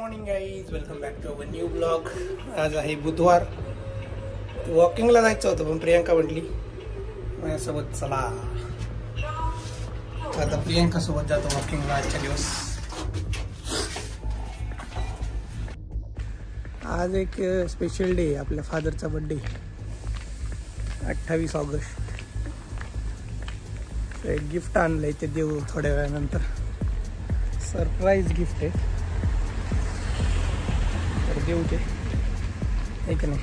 Morning guys, welcome back to our new blog. आज आहे बुधवार. वॉकिंगला जायचं होतं पण प्रियांका म्हटली माझ्यासोबत चला. आता प्रियांका सोबत जातो वॉकिंगला आजच्या दिवस. आज एक स्पेशल डे, आपल्या फादरचा बर्थडे 28 ऑगस्ट. एक गिफ्ट आणलंय ते देऊ थोड्या वेळानंतर. सरप्राईज गिफ्ट आहे तर देऊ ते, आहे की नाही.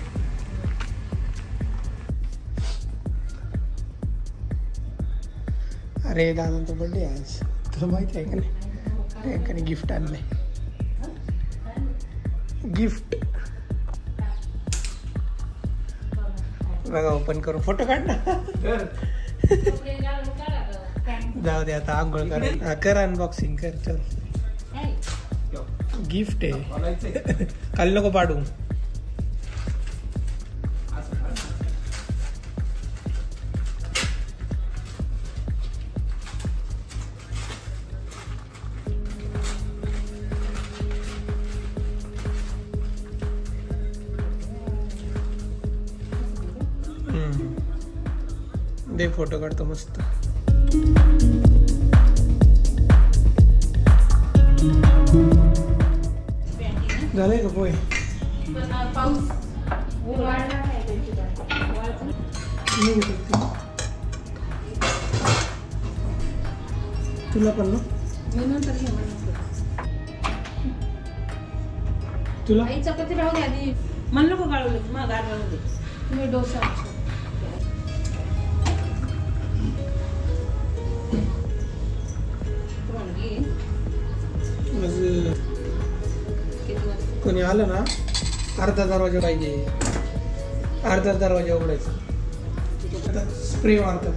अरे दादांचा बर्थडे आज, तुला माहिती आहे का नाही. एकाने गिफ्ट आणलंय. गिफ्ट बघा, ओपन करू, फोटो काढ ना. जाऊ दे आता, आंघोळ कर, अनबॉक्सिंग कर. चल, गिफ्ट आहे, खाली नको पाडू. दे, फोटो काढतो मस्त. झालंय का पोय. तुला पण ना, तुला चपाती राहू द्या आधी. म्हणलं का गाळवलं मग गाळ दे. तुम्ही डोसा कोणी आलं ना, अर्धा दरवाजा पाहिजे, अर्धा दरवाजा उघडायचा. स्प्रे मारतात.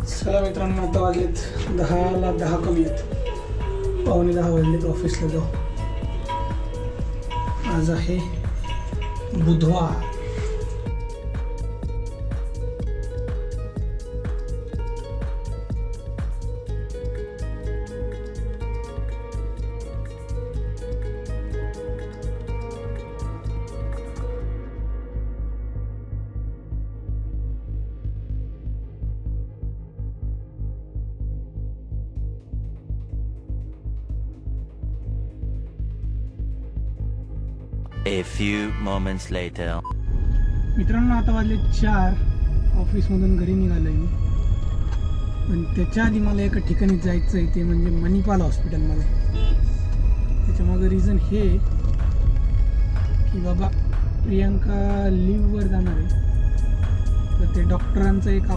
चला मित्रांनो, आता वाजलेत 10ला 10 कमी आहेत. 9:45 वाजलेत ऑफिसला जाऊ. आज आहे बुधवार. A few moments later. मित्रांनो, आता वाजले 4. ऑफिसमधून घरी निघालोय मी. पण त्याच्या आधी मला एका ठिकाणी जायचं आहे, ते म्हणजे मणिपाल हॉस्पिटलमध्ये. त्याच्यामागं रिझन हे की बाबा प्रियांका लिव्हवर जाणार आहे, तर ते डॉक्टरांचं एक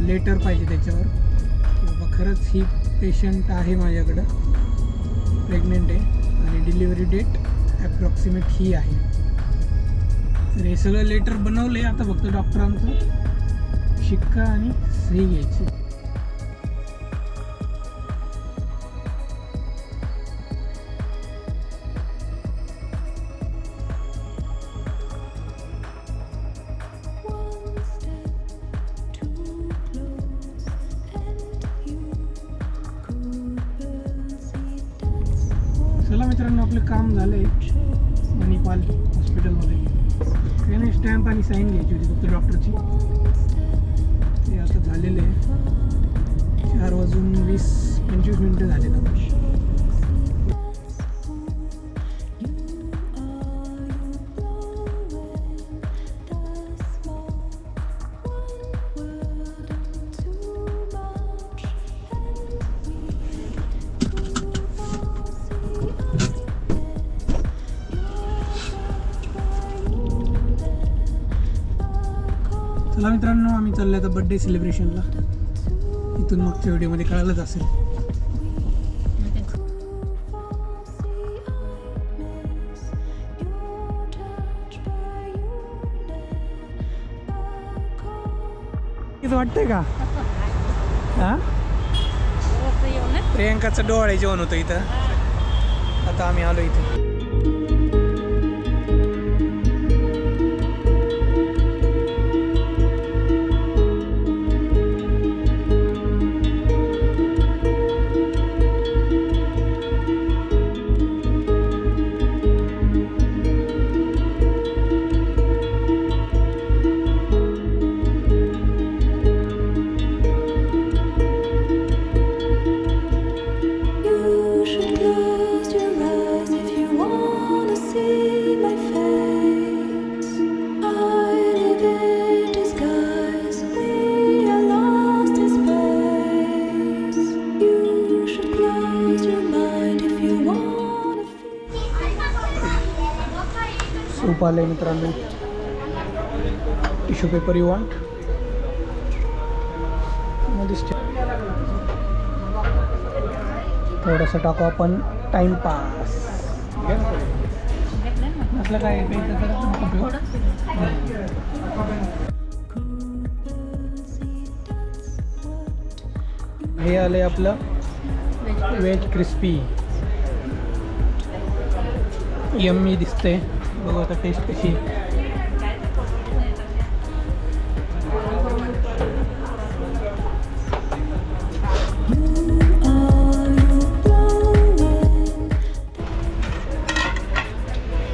लेटर पाहिजे त्याच्यावर की बाबा खरंच ही पेशंट आहे माझ्याकडं, प्रेग्नेंट आहे आणि डिलिव्हरी डेट ॲप्रॉक्सिमेट ही आहे. तर हे सगळं लेटर बनवले. आता फक्त डॉक्टरांचं शिक्का आणि सही घ्यायची. चला मित्रांनो, आपलं काम झालंय मणिपाल हॉस्पिटलमध्ये. त्याने स्टॅम्प आणि साईन घ्यायची होती फक्त डॉक्टरची. ते आता झालेलं आहे. 4:20-25 झाले ना. चला मित्रांनो, आम्ही चाललो आता बर्थडे सेलिब्रेशनला. इथून मागच्या व्हिडिओमध्ये कळालंच असेल. वाटतंय का? हा, प्रियांकाचं डोहाळे जेवण होतं इथं. आता आम्ही आलो इथे. सूप आले मित्रांनो. टिश्यू पेपर यू वॉन्ट थोडंसं टाकू आपण टाइमपास. असलं काय प्यायचं तर नको पिऊ. हे आले आपलं वेज क्रिस्पी. यम्मी दिसते. बघू आता टेस्ट कशी.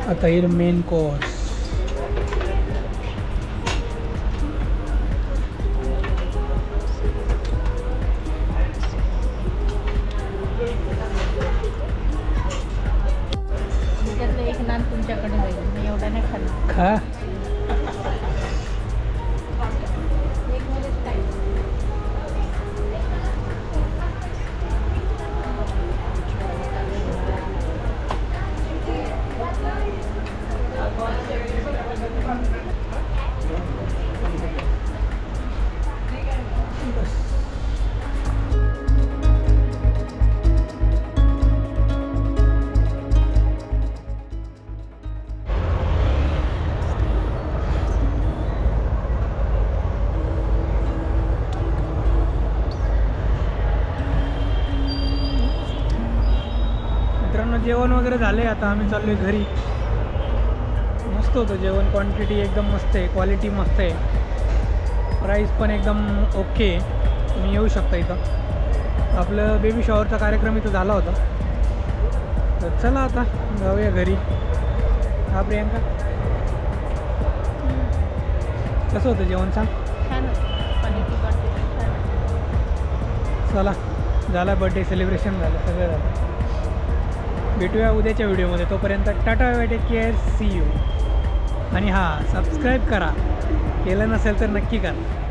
आता येईल मेन कोर्स. त्यातलं एक नान तुमच्याकडे जाईल. मी एवढा नाही खाल्ला. खा. एक मध्येच काय मित्रांनो जेवण वगैरे झाले. आता आम्ही चाललो आहे घरी. मस्त होतं जेवण. क्वांटिटी एकदम मस्त आहे. क्वालिटी मस्त आहे. प्राईस पण एकदम ओके. तुम्ही येऊ शकता इथं. आपलं बेबी शॉवरचा कार्यक्रम इथं झाला होता. तर चला आता जाऊया घरी. हा प्रियांका कसं होतं जेवण सांग. छान होतं. पनीरची क्वांटिटी छान आहे. चला झाला बड्डे सेलिब्रेशन झालं. सगळं झालं. भेटूया उद्याच्या व्हिडिओमध्ये. तोपर्यंत tata bye take care. See you. आणि हां सबस्क्राईब करा. केलं नसेल तर नक्की करा.